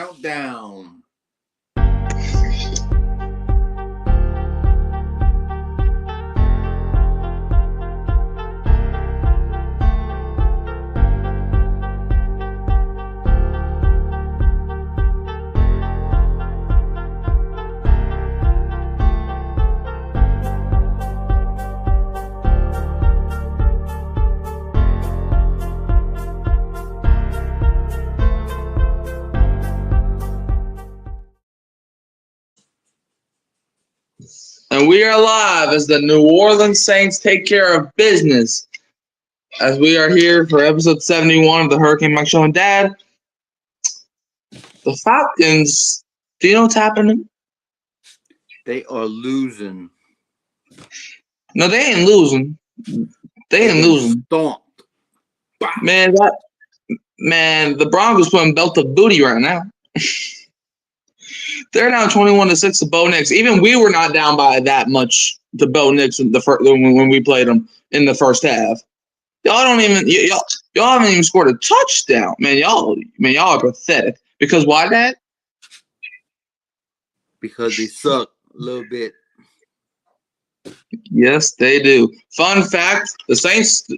countdown. And we are live as the New Orleans Saints take care of business. As we are here for episode 71 of the Hurricane Mike Show. And Dad, the Falcons, do you know what's happening? They are losing. No, they ain't losing. They ain't losing. Stomped. Man, the Broncos putting belt of booty right now. They're now 21-6 to Bo Nix. Even we were not down by that much to Bo Nix when we played them in the first half. Y'all haven't even scored a touchdown, man. Y'all are pathetic. Because why, Dad? Because they suck a little bit. Yes, they do. Fun fact: the Saints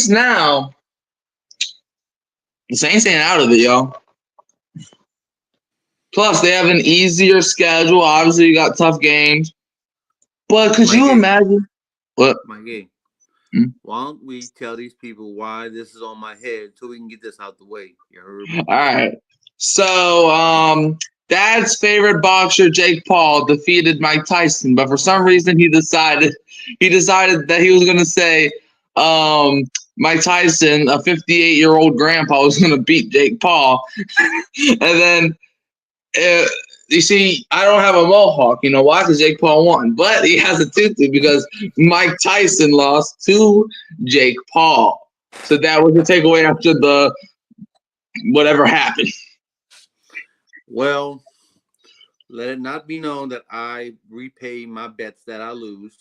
now. The Saints ain't out of it, y'all. Plus, they have an easier schedule. Obviously, you got tough games. But could you imagine what? Mikey, why don't we tell these people why this is on my head so we can get this out the way? You heard me? All right. So, Dad's favorite boxer, Jake Paul, defeated Mike Tyson, but for some reason he decided that he was going to say Mike Tyson, a 58-year-old grandpa, was going to beat Jake Paul. And then, you see, I don't have a mohawk. You know why? Because Jake Paul won. But he has a tutu because Mike Tyson lost to Jake Paul. So that was the takeaway after the whatever happened. Well, let it not be known that I repay my bets that I lose.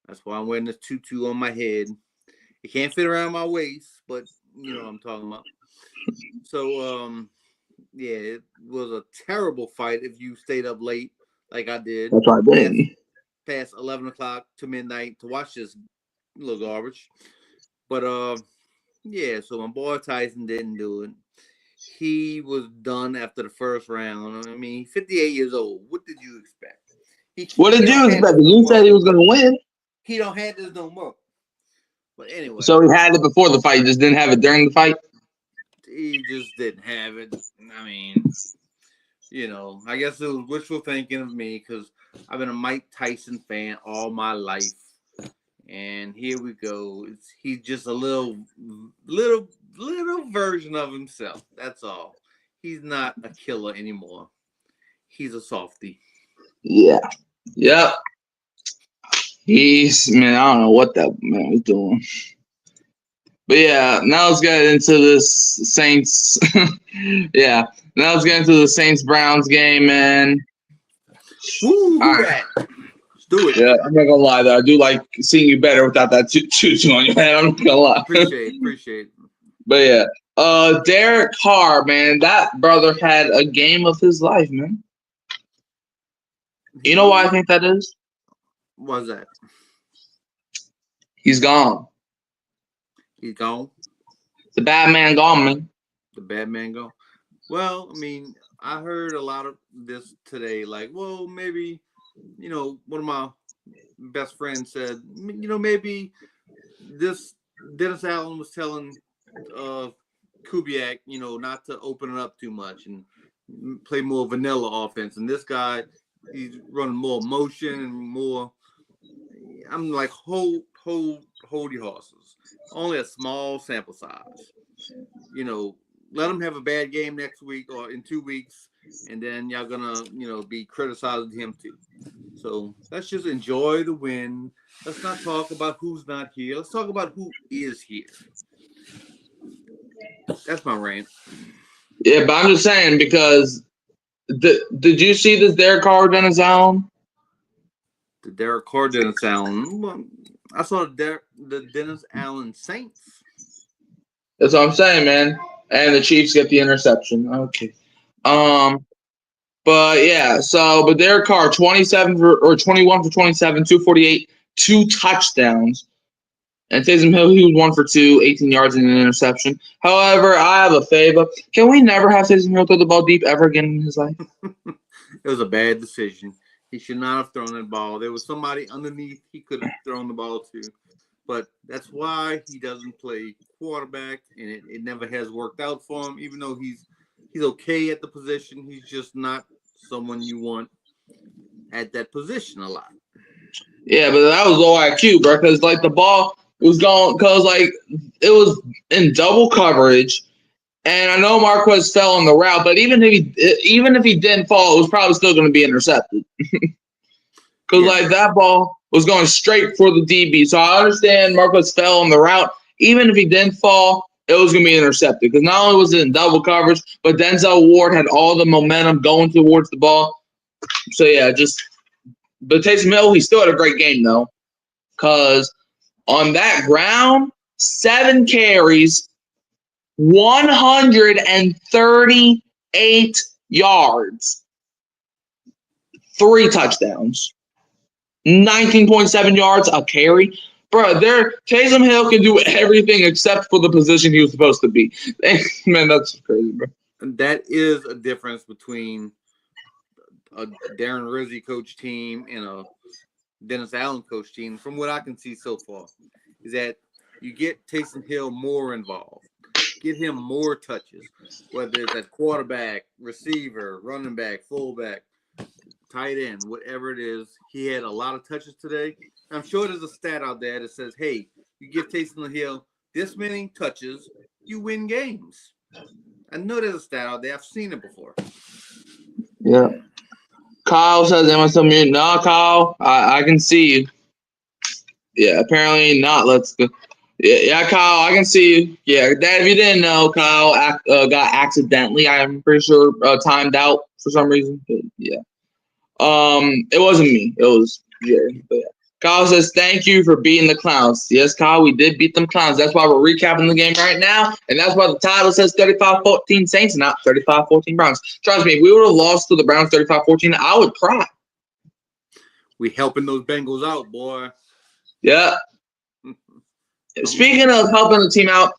That's why I'm wearing this tutu on my head. It can't fit around my waist, but you know what I'm talking about. So, yeah, it was a terrible fight if you stayed up late like I did. That's what I did. Past 11 o'clock to midnight to watch this little garbage. But, yeah, so my boy Tyson didn't do it. He was done after the first round. I mean, 58 years old. What did you expect? What did you expect? You said he was going to win. He don't have this no more. But anyway. So he had it before the fight. He just didn't have it during the fight? He just didn't have it. I mean, you know, I guess it was wishful thinking of me because I've been a Mike Tyson fan all my life. And here we go. He's just a little version of himself. That's all. He's not a killer anymore. He's a softie. Yeah. Yep. Man, I don't know what that man was doing. But yeah, now let's get into this Saints. Yeah. Now let's get into the Saints-Browns game, man. Woo, right. Let's do it. Yeah, I'm not gonna lie though. I do like seeing you better without that tutu on your head. I'm not gonna lie. Appreciate it. But yeah, Derek Carr, man, that brother had a game of his life, man. You know why I think that is? What's that? He's gone. He's gone? The bad man gone, man. The bad man gone? Well, I mean, I heard a lot of this today. Like, well, maybe, you know, one of my best friends said, you know, maybe this Dennis Allen was telling Kubiak, you know, not to open it up too much and play more vanilla offense. And this guy, he's running more motion and more. I'm like, hold your horses. Only a small sample size. You know, let him have a bad game next week or in 2 weeks, and then y'all gonna, you know, be criticizing him too. So let's just enjoy the win. Let's not talk about who's not here. Let's talk about who is here. That's my rant. Yeah, but I'm just saying because did you see this Derek Carr Dennis Allen? The Derek Carr Dennis Allen. I saw the Dennis Allen Saints. That's what I'm saying, man. And the Chiefs get the interception. Okay. But yeah, but Derek Carr, 21 for 27, 248, 2 touchdowns. And Taysom Hill, he was 1 for 2, 18 yards and an interception. However, I have a favor. Can we never have Taysom Hill throw the ball deep ever again in his life? It was a bad decision. He should not have thrown that ball. There was somebody underneath he could have thrown the ball to. But that's why he doesn't play quarterback, and it never has worked out for him, even though he's okay at the position. He's just not someone you want at that position a lot. Yeah, but that was low IQ, bro, because, like, the ball was going – because, like, it was in double coverage, and I know Marquez fell on the route, but even if he didn't fall, it was probably still going to be intercepted. Because, like, that ball was going straight for the DB. So I understand Marquez fell on the route. Even if he didn't fall, it was going to be intercepted. Because not only was it in double coverage, but Denzel Ward had all the momentum going towards the ball. So, yeah, but Taysom Hill, he still had a great game, though. Because on that ground, 7 carries, 138 yards, 3 touchdowns. 19.7 yards a carry. Bro, Taysom Hill can do everything except for the position he was supposed to be. Man, that's crazy, bro. That is a difference between a Darren Rizzi coach team and a Dennis Allen coach team, from what I can see so far, is that you get Taysom Hill more involved. Get him more touches, whether it's at quarterback, receiver, running back, fullback, tight end, whatever it is. He had a lot of touches today. I'm sure there's a stat out there that says, hey, you give Taysom Hill this many touches, you win games. I know there's a stat out there. I've seen it before. Yeah. Kyle says, am I still muted? No, Kyle, I can see you. Yeah, apparently not. Let's go. Yeah, Kyle, I can see you. Yeah, Dad, if you didn't know, Kyle got accidentally, I'm pretty sure, timed out for some reason. But yeah. It wasn't me. It was Jerry. But yeah. Kyle says, thank you for beating the Clowns. Yes, Kyle, we did beat them Clowns. That's why we're recapping the game right now. And that's why the title says 35-14 Saints and not 35-14 Browns. Trust me, if we would have lost to the Browns 35-14, I would cry. We helping those Bengals out, boy. Yeah. Speaking of helping the team out,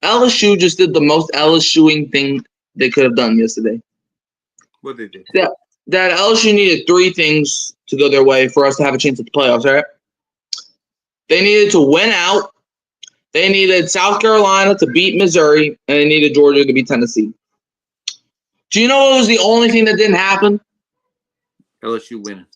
LSU just did the most LSUing thing they could have done yesterday. What they did? Yeah. That LSU needed 3 things to go their way for us to have a chance at the playoffs, right? They needed to win out. They needed South Carolina to beat Missouri, and they needed Georgia to beat Tennessee. Do you know what was the only thing that didn't happen? LSU winning.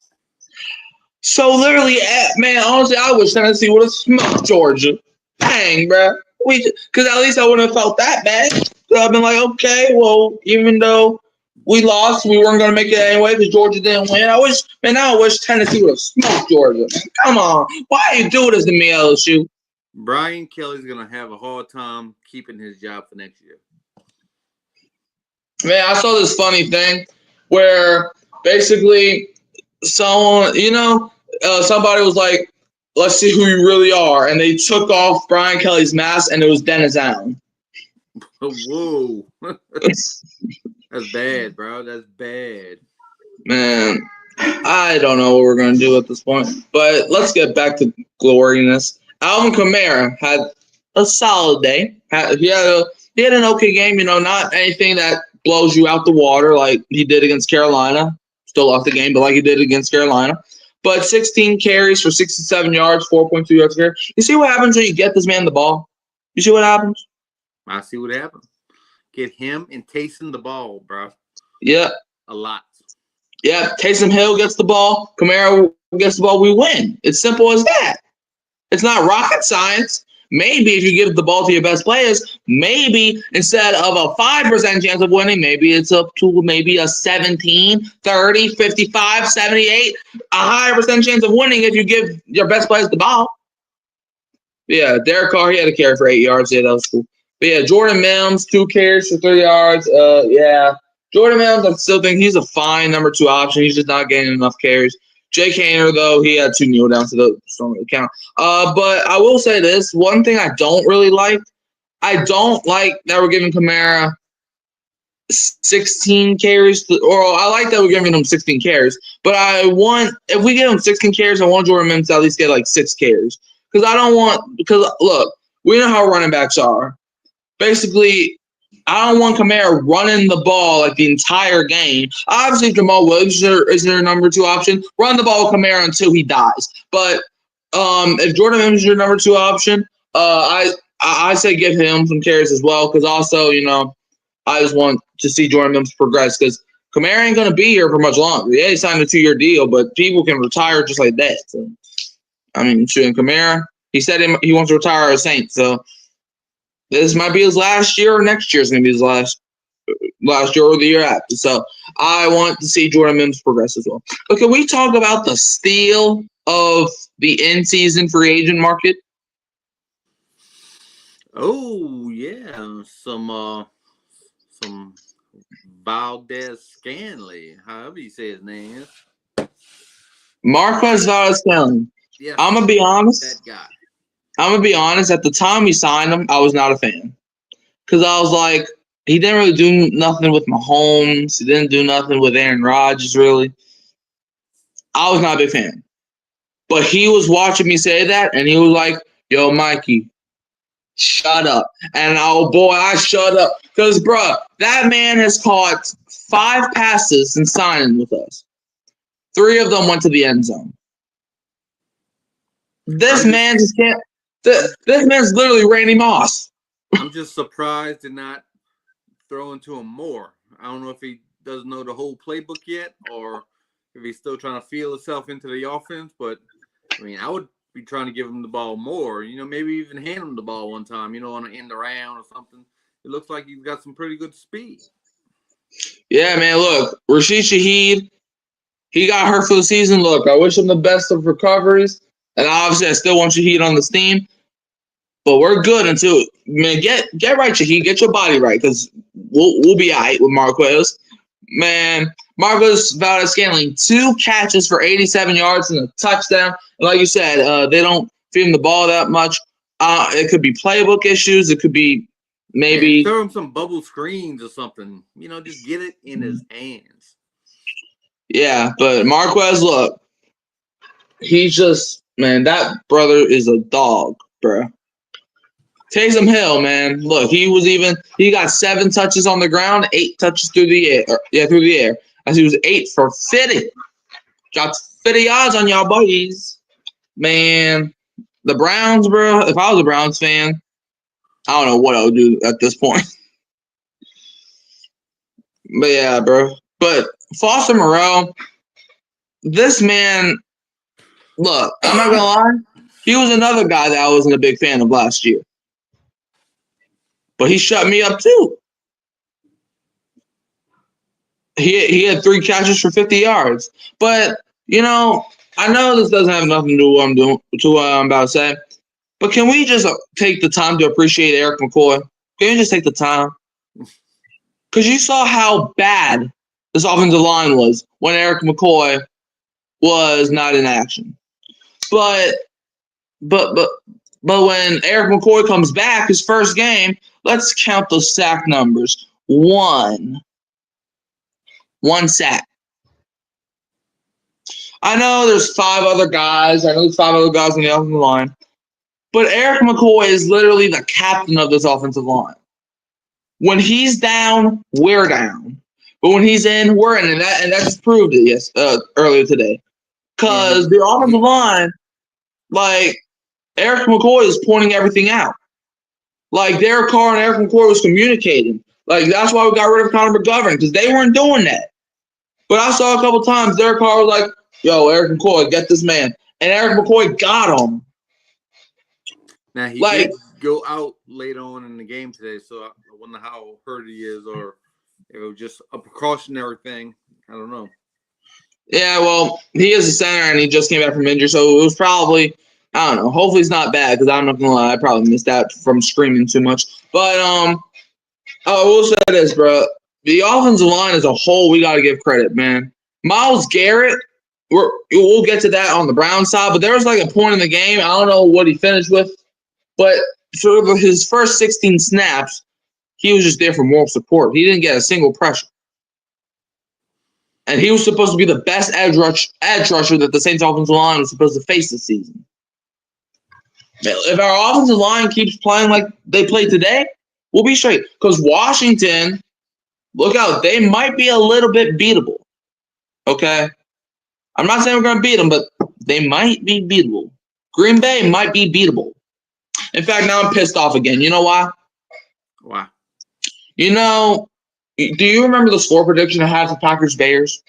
So literally, man, honestly, I wish Tennessee would have smoked Georgia. Dang, bro. Because at least I wouldn't have felt that bad. So I've been like, okay, well, even though we lost, we weren't going to make it anyway because Georgia didn't win. I wish Tennessee would have smoked Georgia. Come on. Why you do this to me, LSU? Brian Kelly's going to have a hard time keeping his job for next year. Man, I saw this funny thing where basically somebody was like, let's see who you really are. And they took off Brian Kelly's mask, and it was Dennis Allen. Whoa. That's bad, bro. That's bad. Man, I don't know what we're going to do at this point. But let's get back to gloriness. Alvin Kamara had a solid day. He had an okay game, not anything that blows you out the water like he did against Carolina. Still lost the game, but like he did against Carolina. But 16 carries for 67 yards, 4.2 yards a carry. You see what happens when you get this man the ball? You see what happens? I see what happened. Get him and Taysom the ball, bro. Yeah. A lot. Yeah, Taysom Hill gets the ball. Kamara gets the ball. We win. It's simple as that. It's not rocket science. Maybe if you give the ball to your best players, maybe instead of a 5% chance of winning, maybe it's up to maybe a 17, 30, 55, 78, a higher percent chance of winning if you give your best players the ball. Yeah, Derek Carr, he had a carry for 8 yards. Yeah, that was cool. But yeah, Jordan Mims, 2 carries for 3 yards. Yeah, Jordan Mims, I still think he's a fine number 2 option. He's just not getting enough carries. Jake Haener, though, he had 2 kneel downs, so those don't really count. But I will say this. One thing I don't really like I don't like that we're giving Kamara 16 carries, or I like that we're giving him 16 carries. But if we give him 16 carries, I want Jordan Mims to at least get like 6 carries. Because look, we know how running backs are. Basically, I don't want Kamara running the ball like the entire game. Obviously, Jamal Williams is their number 2 option. Run the ball with Kamara until he dies. But if Jordan Mims is your number 2 option, I say give him some carries as well. Because also, I just want to see Jordan Mims progress because Kamara ain't going to be here for much longer. Yeah, he signed a 2-year deal, but people can retire just like that. So, I mean, shooting Kamara, he said he wants to retire as Saint. So this might be his last year, or next year is going to be his last year or the year after. So I want to see Jordan Mims progress as well. But can we talk about the steal of the in-season free agent market? Oh yeah, some Valdez Scanley, however you say his name. Marquez Valdez-Scantling. Yeah, I'm gonna be honest. That guy. I'm gonna be honest. At the time we signed him, I was not a fan because I was like, he didn't really do nothing with Mahomes. He didn't do nothing with Aaron Rodgers, really. I was not a big fan. But he was watching me say that, and he was like, yo, Mikey, shut up. And oh, boy, I shut up. Because, bruh, that man has caught 5 passes since signing with us. 3 of them went to the end zone. This man just can't. This man's literally Randy Moss. I'm just surprised they're not throwing to him more. I don't know if he doesn't know the whole playbook yet or if he's still trying to feel himself into the offense. But, I mean, I would be trying to give him the ball more. Maybe even hand him the ball one time, on an end around or something. It looks like he's got some pretty good speed. Yeah, man, look, Rashid Shaheed, he got hurt for the season. Look, I wish him the best of recoveries. And obviously, I still want Shaheed on this team. But we're good until, man, get right, Shaheed. Get your body right because we'll be all right with Marquez. Man, Marquez Valdez-Scantling, 2 catches for 87 yards and a touchdown. And like you said, they don't feed him the ball that much. It could be playbook issues. It could be maybe. Throw him some bubble screens or something. Just get it in his hands. Yeah, but Marquez, look, he's just, man, that brother is a dog, bro. Taysom Hill, man. Look, he got 7 touches on the ground, 8 touches through the air. As he was 8 for 50. Dropped 50 yards on y'all boys. Man, the Browns, bro. If I was a Browns fan, I don't know what I would do at this point. But yeah, bro. But Foster Moreau, this man, look, I'm not gonna lie, he was another guy that I wasn't a big fan of last year. But he shut me up too. He had 3 catches for 50 yards. But, I know this doesn't have nothing to do with what I'm about to say. But can we just take the time to appreciate Eric McCoy? Can we just take the time? Because you saw how bad this offensive line was when Eric McCoy was not in action. But when Eric McCoy comes back, his first game, let's count those sack numbers. 1 sack. I know there's 5 other guys. I know there's 5 other guys on the offensive line. But Eric McCoy is literally the captain of this offensive line. When he's down, we're down. But when he's in, we're in. And that just proved it earlier today. Because the offensive line, like, Eric McCoy is pointing everything out. Like, Derek Carr and Eric McCoy was communicating. Like, that's why we got rid of Connor McGovern, because they weren't doing that. But I saw a couple times Derek Carr was like, yo, Eric McCoy, get this man. And Eric McCoy got him. Now, he did go out late on in the game today, so I wonder how hurt he is or if it was just a precautionary thing. I don't know. Yeah, well, he is a center, and he just came back from injury, so it was probably, I don't know. Hopefully it's not bad, because I'm not going to lie, I probably missed out from screaming too much. But I will say this, bro. The offensive line as a whole, we got to give credit, man. Myles Garrett, we'll get to that on the Brown side, but there was like a point in the game, I don't know what he finished with, but for his first 16 snaps, he was just there for moral support. He didn't get a single pressure. And he was supposed to be the best edge rusher that the Saints offensive line was supposed to face this season. If our offensive line keeps playing like they played today, we'll be straight. Because Washington, look out, they might be a little bit beatable. Okay? I'm not saying we're going to beat them, but they might be beatable. Green Bay might be beatable. In fact, now I'm pissed off again. You know why? Why? You know, do you remember the score prediction I had for Packers-Bears?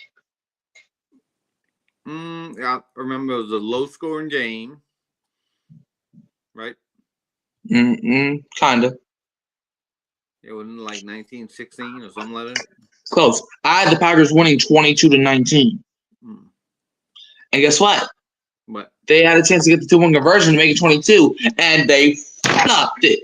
I remember it was a low-scoring game, right? Kind of. It wasn't like 19-16 or something like that. Close. I had the Packers winning 22-19. And guess what? What? They had a chance to get the 2-1 conversion to make it 22, and they flopped it.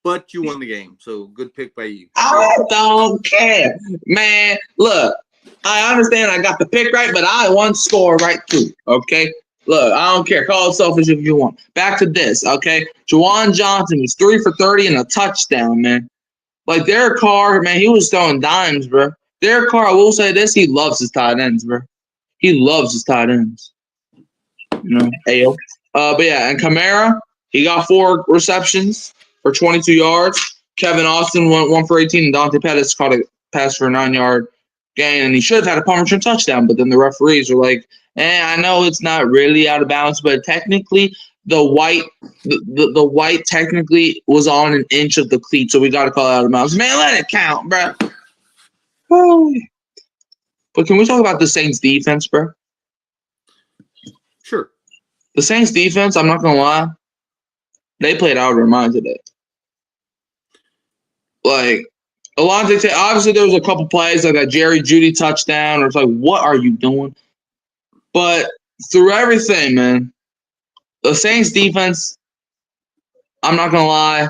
But you won the game, so good pick by you. I don't care. Man, look, I understand I got the pick right, but I want to score right too, okay? Look, I don't care. Call it selfish if you want. Back to this, okay? Juwan Johnson was 3 for 30 and a touchdown, man. Like, Derek Carr, man, he was throwing dimes, bro. Derek Carr, I will say this, he loves his tight ends, bro. He loves his tight ends. You know, AO. But yeah, and Kamara, he got 4 receptions for 22 yards. Kevin Austin went 1 for 18, and Dante Pettis caught a pass for a 9-yard gain, and he should have had a punt return touchdown, but then the referees were like, I know it's not really out of bounds, but technically the white technically was on an inch of the cleat, so we got to call it out of bounds. Man, let it count, bro. Oh. But can we talk about the Saints defense, bro? Sure. The Saints defense, I'm not going to lie, they played out of their mind today. Like, Alontae, obviously there was a couple plays like that Jerry Jeudy touchdown, or it's like, what are you doing? But through everything, man, the Saints defense, I'm not going to lie,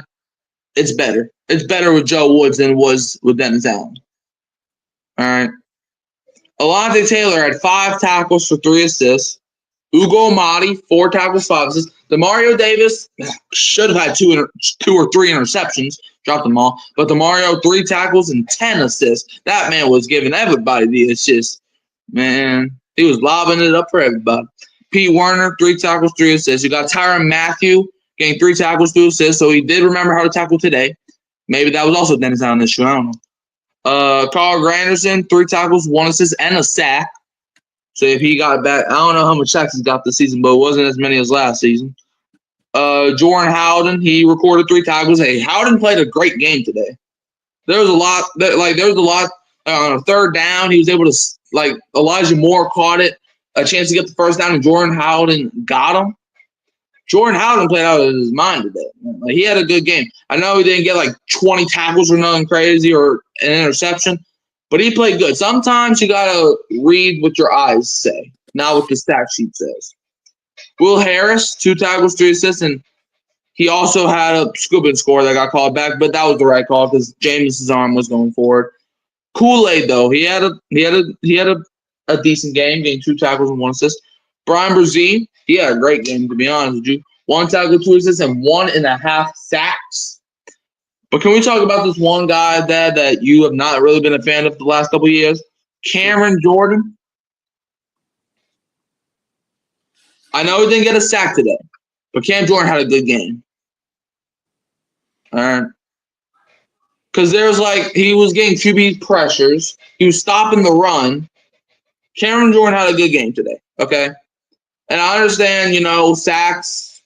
it's better. It's better with Joe Woods than it was with Dennis Allen. All right. Alontae Taylor had 5 tackles for 3 assists. Ugo Amadi, 4 tackles, 5 assists. Demario Davis should have had 2 or 3 interceptions. Dropped them all. But Demario, 3 tackles and 10 assists. That man was giving everybody the assists. Man, he was lobbing it up for everybody. Pete Werner, 3 tackles, 3 assists. You got Tyrann Mathieu getting 3 tackles, 2 assists. So he did remember how to tackle today. Maybe that was also Dennis Allen issue. I don't know. Carl Granderson, 3 tackles, 1 assist, and a sack. So if he got back, I don't know how much sacks he's got this season, but it wasn't as many as last season. Jordan Howden, he recorded 3 tackles. Hey, Howden played a great game today. There was a lot on a 3rd down. He was able to, like, Elijah Moore caught it, a chance to get the 1st down, and Jordan Howden got him. Jordan Howden played out of his mind today. Like, he had a good game. I know he didn't get like 20 tackles or nothing crazy or an interception, but he played good. Sometimes you got to read what your eyes say, not what the stat sheet says. Will Harris, 2 tackles, 3 assists, and he also had a scooping score that got called back, but that was the right call because Jameis's arm was going forward. Kool-Aid, though, he had a decent game, getting 2 tackles and 1 assist. Brian Brzee, he had a great game, to be honest with you. 1 tackle, 2 assists, and 1.5 sacks. But can we talk about this one guy, Dad, that you have not really been a fan of the last couple of years? Cameron Jordan. I know he didn't get a sack today, but Cam Jordan had a good game. All right. Because there's he was getting QB pressures. He was stopping the run. Cameron Jordan had a good game today, okay? And I understand, sacks,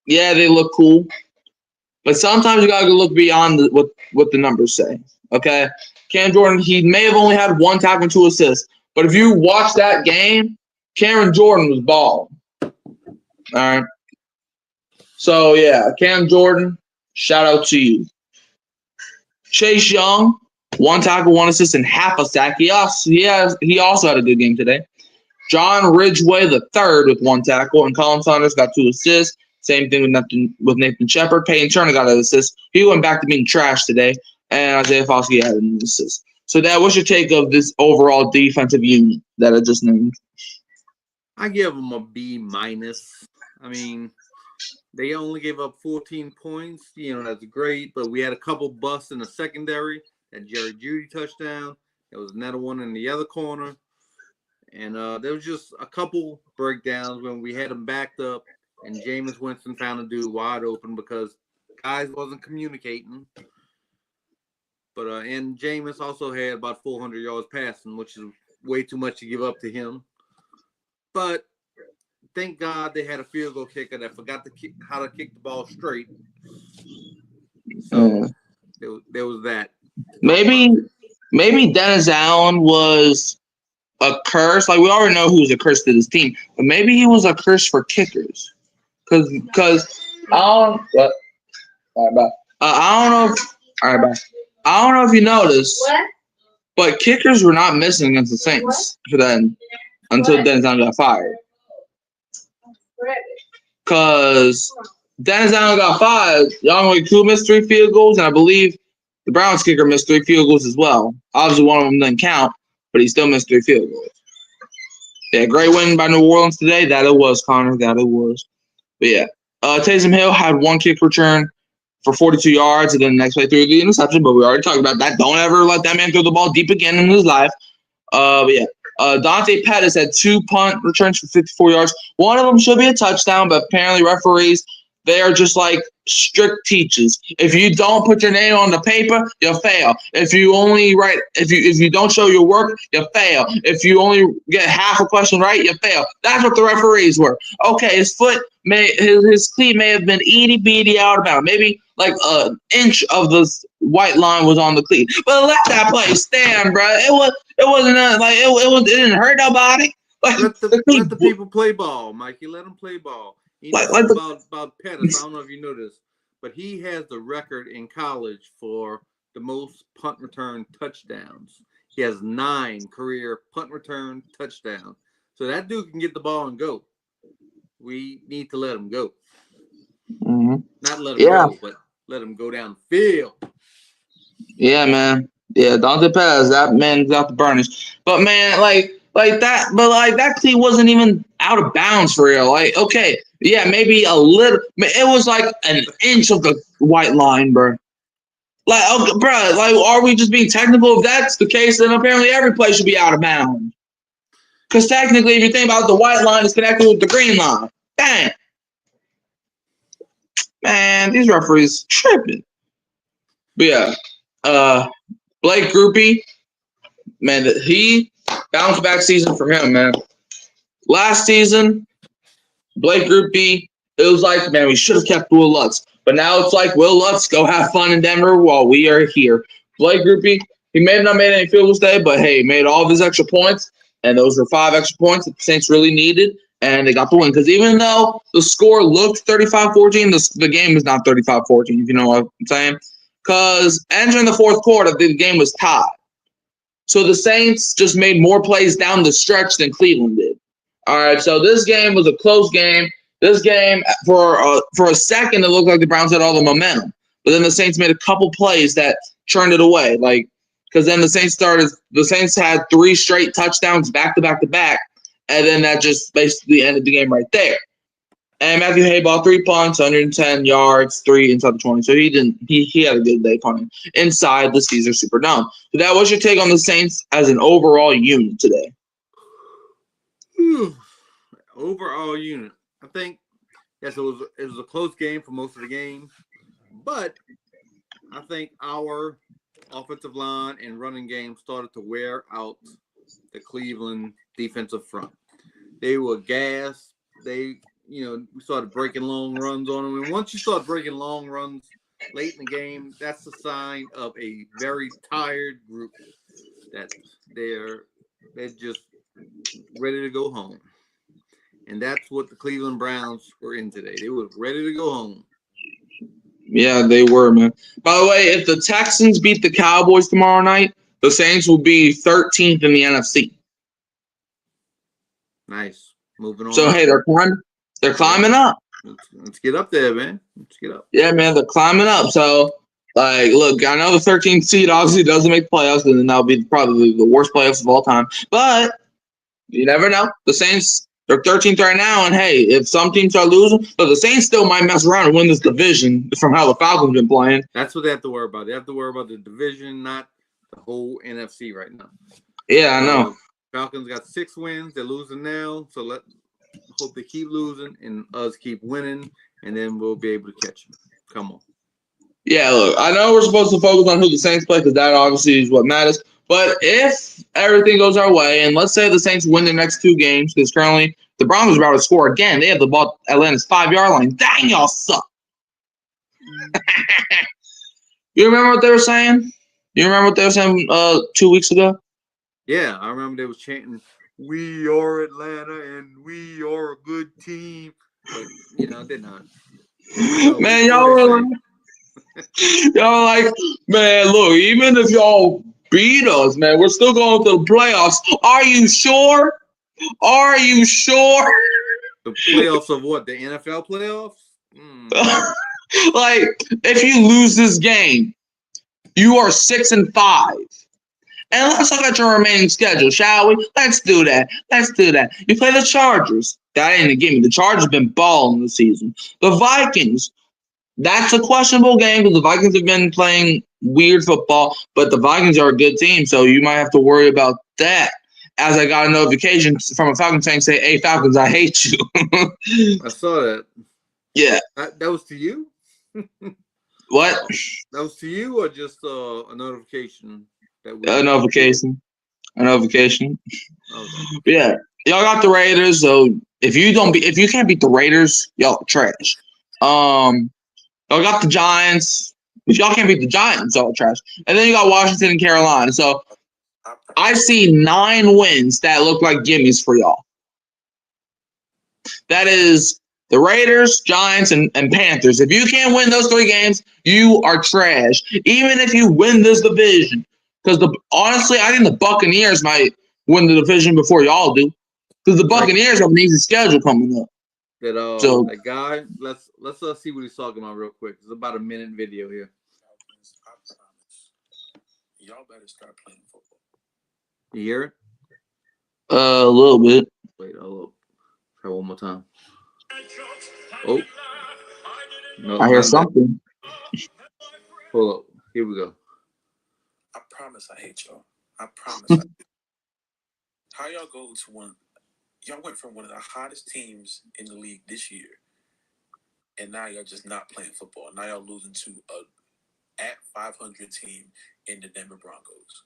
yeah, they look cool. But sometimes you got to look beyond what the numbers say, okay? Cam Jordan, he may have only had 1 tackle and 2 assists. But if you watch that game, Cameron Jordan was balling. All right? So, yeah, Cam Jordan, shout out to you. Chase Young, 1 tackle, 1 assist, and half a sack. He also had a good game today. John Ridgeway III with 1 tackle, and Colin Saunders got 2 assists. Same thing with Nathan Shepard. Peyton Turner got an assist. He went back to being trash today, and Isaiah Foskey had an assist. So, Dad, what's your take of this overall defensive unit that I just named? I give them a B-. I mean, They only gave up 14 points. That's great, but we had a couple busts in the secondary. That Jerry Jeudy touchdown. There was another one in the other corner. And there was just a couple breakdowns when we had them backed up, and Jameis Winston found a dude wide open because guys wasn't communicating. But and Jameis also had about 400 yards passing, which is way too much to give up to him. But thank God they had a field goal kicker that forgot to how to kick the ball straight. So there was that. Maybe Dennis Allen was a curse. Like, we already know who was a curse to this team, but maybe he was a curse for kickers. Because I don't know if you noticed, but kickers were not missing against the Saints until Dennis Allen got fired. Because Dennis Allen got fired, Young Koo missed 3 field goals, and I believe the Browns kicker missed 3 field goals as well. Obviously, one of them didn't count, but he still missed 3 field goals. Yeah, great win by New Orleans today. That it was, Connor. That it was. But yeah, Taysom Hill had 1 kick return for 42 yards, and then the next play threw the interception. But we already talked about that. Don't ever let that man throw the ball deep again in his life. But yeah, Dante Pettis had 2 punt returns for 54 yards. One of them should be a touchdown, but apparently referees, they are just like strict teachers. If you don't put your name on the paper, you'll fail. If you don't show your work, you fail. If you only get half a question right, you fail. That's what the referees were. Okay, his cleat may have been itty bitty out of bounds. Maybe like an inch of the white line was on the cleat. But let that play stand, bro. It didn't hurt nobody. Like, let the people play ball, Mikey. Let them play ball. About Pettis, I don't know if you know this, but he has the record in college for the most punt return touchdowns. He has 9 career punt return touchdowns. So that dude can get the ball and go. We need to let him go. Mm-hmm. Not let him go, but let him go down the field. Yeah, man. Yeah, Dante Pettis, that man's out the burnish. But man, that cleat wasn't even out of bounds for real. Like, okay, yeah, maybe a little. It was like an inch of the white line, bro. Like, okay, bro, like, are we just being technical? If that's the case, then apparently every play should be out of bounds. Because technically, if you think about it, the white line is connected with the green line. Dang. Man, these referees tripping. But yeah, Blake Grupe, man, he bounced back season for him, man. Last season, Blake Grupe, it was like, man, we should have kept Will Lutz. But now it's like, Will Lutz, go have fun in Denver while we are here. Blake Grupe, he may have not made any field goals today, but hey, made all of his extra points, and those were 5 extra points that the Saints really needed, and they got the win. Because even though the score looked 35-14, the game was not 35-14, if you know what I'm saying. Because entering the fourth quarter, the game was tied. So the Saints just made more plays down the stretch than Cleveland did. All right, so this game was a close game. This game, for a second, it looked like the Browns had all the momentum. But then the Saints made a couple plays that turned it away. Like, because then the Saints had 3 straight touchdowns back to back to back. And then that just basically ended the game right there. And Matthew Hayball, 3 punts, 110 yards, 3 inside the 20. So he had a good day punting inside the Caesar Superdome. So that was your take on the Saints as an overall unit today. Overall unit. I think, yes, it was a close game for most of the game. But I think our offensive line and running game started to wear out the Cleveland defensive front. They were gassed. We started breaking long runs on them. And once you start breaking long runs late in the game, that's a sign of a very tired group that they're just ready to go home. And that's what the Cleveland Browns were in today. They were ready to go home. Yeah, they were, man. By the way, if the Texans beat the Cowboys tomorrow night, the Saints will be 13th in the NFC. Nice. Moving on. So, hey, they're climbing up. Let's get up there, man. Let's get up. Yeah, man, they're climbing up. So, like, look, I know the 13th seed obviously doesn't make the playoffs, and then that'll be probably the worst playoffs of all time. But you never know. The Saints They're 13th right now, and hey, if some teams are losing, but the Saints still might mess around and win this division from how the Falcons been playing. That's what they have to worry about. They have to worry about the division, not the whole NFC right now. Yeah, I know. Falcons got 6 wins. They're losing now, so hope they keep losing and us keep winning, and then we'll be able to catch them. Come on. Yeah, look, I know we're supposed to focus on who the Saints play because that obviously is what matters. But if everything goes our way, and let's say the Saints win their next 2 games, because currently the Broncos are about to score again. They have the ball at Atlanta's 5-yard line. Dang, y'all suck. You remember what they were saying? You remember what they were saying 2 weeks ago? Yeah, I remember they was chanting, "We are Atlanta and we are a good team." But, they're not. Man, y'all were like, man, look, even if y'all beat us, man, we're still going to the playoffs. Are you sure? Are you sure? The playoffs of what? The NFL playoffs? Like, if you lose this game, you are 6-5. And let's look at your remaining schedule, shall we? Let's do that. You play the Chargers. That ain't a gimme. The Chargers have been balling this season. The Vikings. That's a questionable game because the Vikings have been playing weird football, but the Vikings are a good team, so you might have to worry about that. As I got a notification from a Falcons fan saying, "Hey, Falcons, I hate you." I saw that. Yeah. That was to you? What? That was to you or just a notification? A notification. Okay. Yeah. Y'all got the Raiders, so if you can't beat the Raiders, y'all are trash. Y'all got the Giants. If y'all can't beat the Giants, y'all are trash. And then you got Washington and Carolina. So I see 9 wins that look like gimmies for y'all. That is the Raiders, Giants, and Panthers. If you can't win those 3 games, you are trash. Even if you win this division. Because honestly, I think the Buccaneers might win the division before y'all do. Because the Buccaneers have an easy schedule coming up. That guy, let's see what he's talking about real quick. It's about a minute video here. Y'all better start playing football. You hear it? A little bit. Wait, hold up. Try one more time. Oh. No, I hear something. Hold up. Here we go. I promise I hate y'all. I promise I do. How y'all go to one? Y'all went from one of the hottest teams in the league this year, and now y'all just not playing football. Now y'all losing to a at 500 team in the Denver Broncos.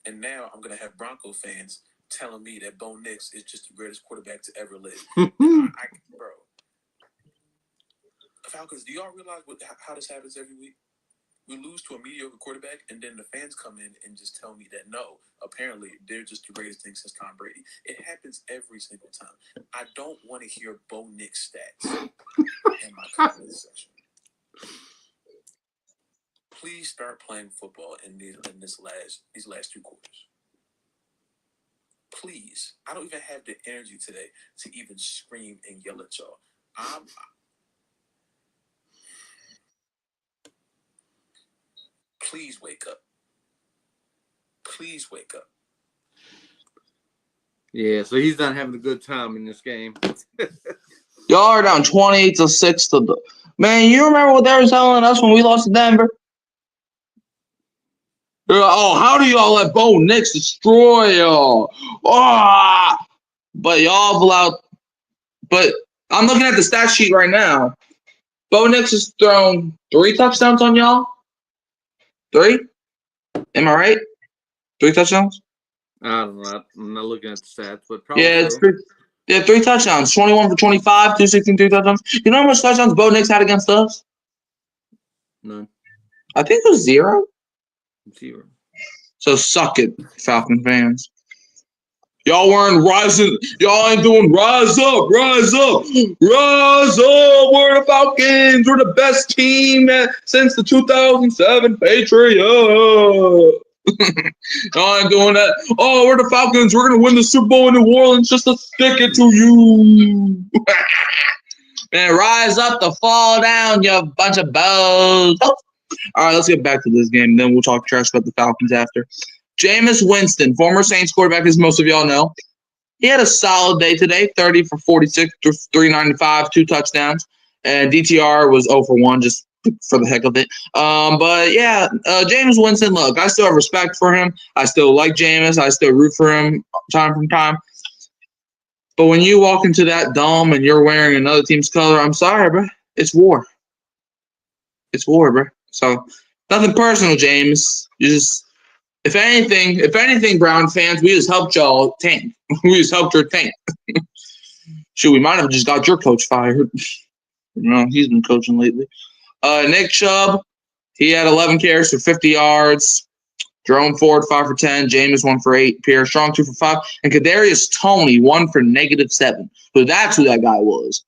And now I'm gonna have Bronco fans telling me that Bo Nix is just the greatest quarterback to ever live. Bro, Falcons, do y'all realize how this happens every week? We lose to a mediocre quarterback, and then the fans come in and just tell me that no, apparently they're just the greatest thing since Tom Brady. It happens every single time. I don't want to hear Bo Nix stats in my comment section. Please start playing football in these last 2 quarters. Please. I don't even have the energy today to even scream and yell at y'all. Please wake up. Please wake up. Yeah, so he's not having a good time in this game. Y'all are down 28-6 to the man. You remember what they were telling us when we lost to Denver? They're like, "Oh, how do y'all let Bo Nix destroy y'all?" But y'all allowed. But I'm looking at the stat sheet right now. Bo Nix has thrown 3 touchdowns on y'all. 3? Am I right? 3 touchdowns? I don't know. I'm not looking at the stats, but probably. Yeah, it's 3 touchdowns. 21 for 25, 263 touchdowns. You know how much touchdowns Bo Nix had against us? None. I think it was 0. 0. So suck it, Falcon fans. Y'all weren't rising. Y'all ain't doing rise up, rise up, rise up. We're the Falcons. We're the best team since the 2007 Patriots. Y'all ain't doing that. Oh, we're the Falcons. We're going to win the Super Bowl in New Orleans just to stick it to you. Man, rise up to fall down, you bunch of bows. Oh. All right, let's get back to this game. Then we'll talk trash about the Falcons after. Jameis Winston, former Saints quarterback, as most of y'all know. He had a solid day today, 30 for 46, 395, 2 touchdowns. And DTR was 0 for 1, just for the heck of it. But yeah, Jameis Winston, look, I still have respect for him. I still like Jameis. I still root for him time from time. But when you walk into that dome and you're wearing another team's color, I'm sorry, bro. It's war. It's war, bro. So nothing personal, James. You just, if anything, Brown fans, we just helped y'all tank. We just helped your tank. Shoot, we might have just got your coach fired. He's been coaching lately. Nick Chubb, he had 11 carries for 50 yards. Jerome Ford, 5 for 10. Jameis, 1 for 8. Pierre Strong, 2 for 5. And Kadarius Toney, 1 for -7. So that's who that guy was.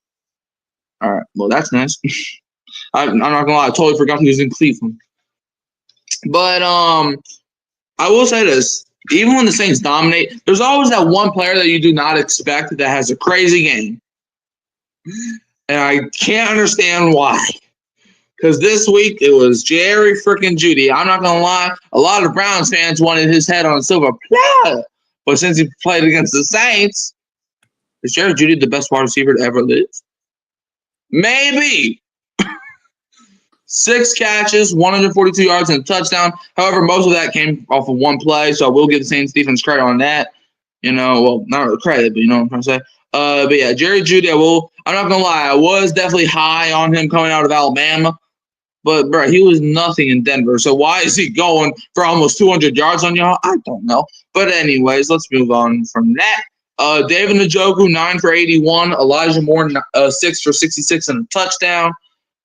All right. Well, that's nice. I'm not going to lie. I totally forgot he was in Cleveland. But I will say this. Even when the Saints dominate, there's always that one player that you do not expect that has a crazy game. And I can't understand why. Because this week it was Jerry freaking Jeudy. I'm not going to lie. A lot of Browns fans wanted his head on a silver platter. But since he played against the Saints, is Jerry Jeudy the best wide receiver to ever live? Maybe. 6 catches, 142 yards, and a touchdown. However, most of that came off of one play, so I will give the Saints defense credit on that. Well, not really credit, but you know what I'm trying to say. But yeah, Jerry Jeudy, I'm not going to lie. I was definitely high on him coming out of Alabama. But, bro, he was nothing in Denver. So why is he going for almost 200 yards on y'all? I don't know. But anyways, let's move on from that. David Njoku, 9 for 81. Elijah Moore, 6 for 66 and a touchdown.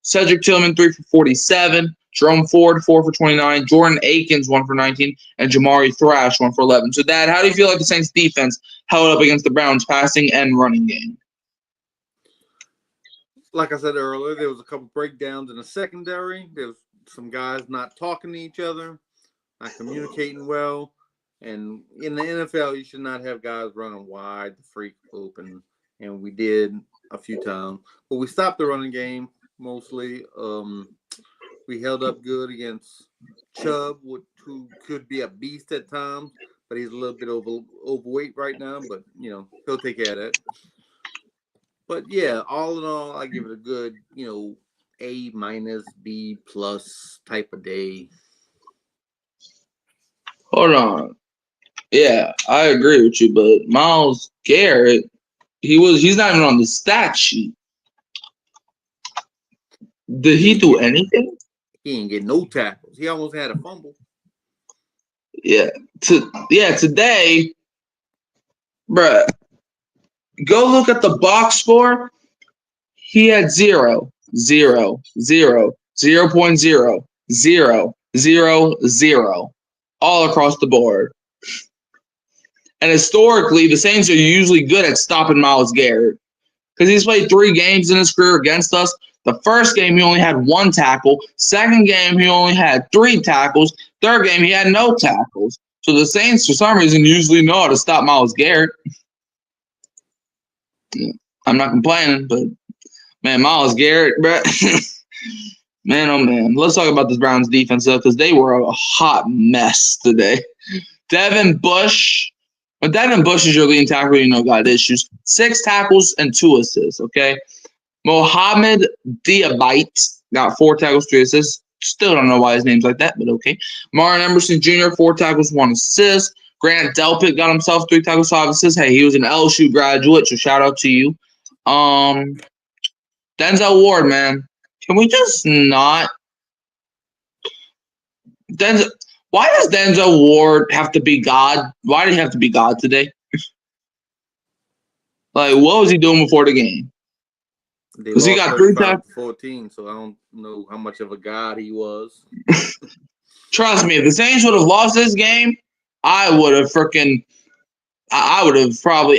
Cedric Tillman, 3 for 47. Jerome Ford, 4 for 29. Jordan Akins, 1 for 19. And Jamari Thrash, 1 for 11. So, Dad, how do you feel like the Saints defense held up against the Browns passing and running game? Like I said earlier, there was a couple breakdowns in the secondary. There was some guys not talking to each other, not communicating well. And in the NFL, you should not have guys running wide, the freak open. And we did a few times. But we stopped the running game mostly. We held up good against Chubb, who could be a beast at times. But he's a little bit overweight right now. But, he'll take care of that. But yeah, all in all, I give it a good, A-, B+ type of day. Hold on. Yeah, I agree with you, but Myles Garrett, he's not even on the stat sheet. Did he do anything? He ain't get no tackles. He almost had a fumble. Yeah. Today, bruh, go look at the box score. He had 0, 0, 0, 0.0, 0, 0, 0 all across the board. And historically, the Saints are usually good at stopping Myles Garrett because he's played 3 games in his career against us. The first game, he only had 1 tackle. Second game, he only had 3 tackles. Third game, he had no tackles. So the Saints, for some reason, usually know how to stop Myles Garrett. I'm not complaining, but, man, Myles Garrett, bro. Man, oh, man. Let's talk about this Browns defense, though, because they were a hot mess today. Devin Bush. When Devin Bush is your leading tackler, got issues. 6 tackles and 2 assists, okay? Mohamed Diabite got 4 tackles, 3 assists. Still don't know why his name's like that, but okay. Martin Emerson Jr., 4 tackles, 1 assist. Grant Delpit got himself 3 tackles, 5 assists. Hey, he was an LSU graduate, so shout out to you. Denzel Ward, man. Can we just not? Why does Denzel Ward have to be God? Why did he have to be God today? Like, what was he doing before the game? Because he got 3 tackles. 14, so I don't know how much of a god he was. Trust me, if the Saints would have lost this game, I would have probably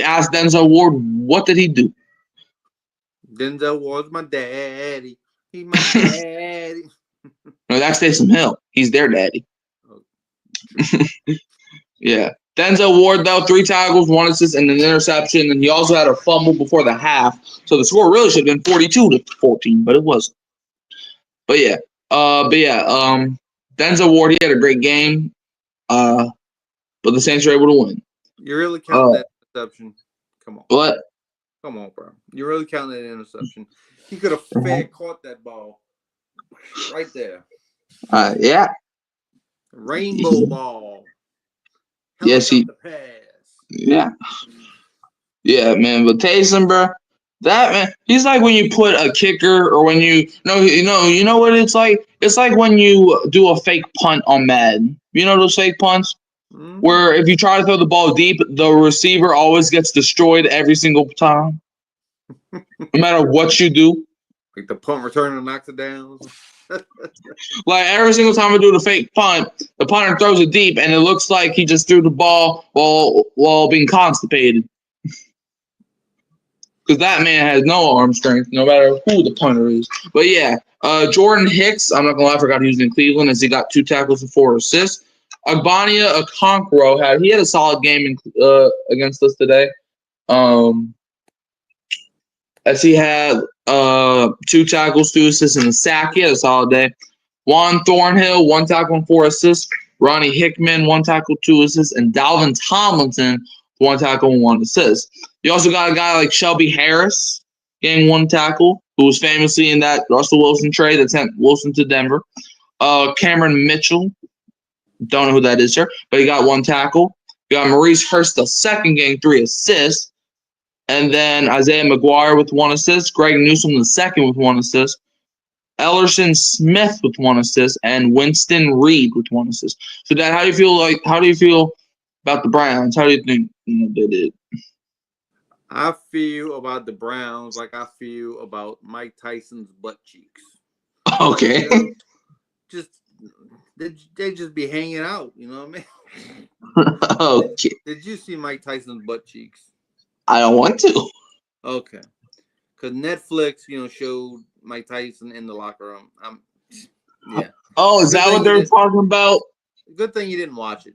asked Denzel Ward, what did he do? Denzel Ward's my daddy. He's my daddy. No, that's Taysom Hill. He's their daddy. Yeah. Denzel Ward, though, 3 tackles, 1 assist, and an interception. And he also had a fumble before the half. So the score really should have been 42-14, but it wasn't. But yeah. Denzel Ward, he had a great game. But the Saints were able to win. You really count that interception? Come on. What? Come on, bro. You really counting that interception? He could have fair caught that ball right there. Yeah. Rainbow ball. Yes, Helicopter pass. Yeah. Yeah, man. But Taysom, bro, that man, he's like when you put a kicker or when you know what it's like? It's like when you do a fake punt on Madden. You know those fake punts? Mhm. Where if you try to throw the ball deep, the receiver always gets destroyed every single time. No matter what you do. Like the punt returner knocks it down. Like every single time we do the fake punt, the punter throws it deep and it looks like he just threw the ball while being constipated. Because that man has no arm strength, no matter who the punter is. But yeah, Jordan Hicks, I'm not going to lie, I forgot he was in Cleveland as he got 2 tackles and 4 assists. Agbania Okonkwo had a solid game against us today. As he had 2 tackles, 2 assists, and a sack. He had a solid day. Juan Thornhill, 1 tackle and 4 assists. Ronnie Hickman, 1 tackle, 2 assists. And Dalvin Tomlinson, 1 tackle and 1 assist. You also got a guy like Shelby Harris getting 1 tackle, who was famously in that Russell Wilson trade that sent Wilson to Denver. Cameron Mitchell, don't know who that is, sir, but he got 1 tackle. You got Maurice Hurst II getting 3 assists. And then Isaiah McGuire with 1 assist. Greg Newsome II with 1 assist. Ellerson Smith with 1 assist. And Winston Reed with 1 assist. So, Dad, how do you feel about the Browns? How do you think they did? I feel about the Browns like I feel about Mike Tyson's butt cheeks. Okay. They just be hanging out, you know what I mean? Okay. Did you see Mike Tyson's butt cheeks? I don't want to. Okay. Because Netflix, showed Mike Tyson in the locker room. Yeah. Oh, is that what they're talking about? Good thing you didn't watch it.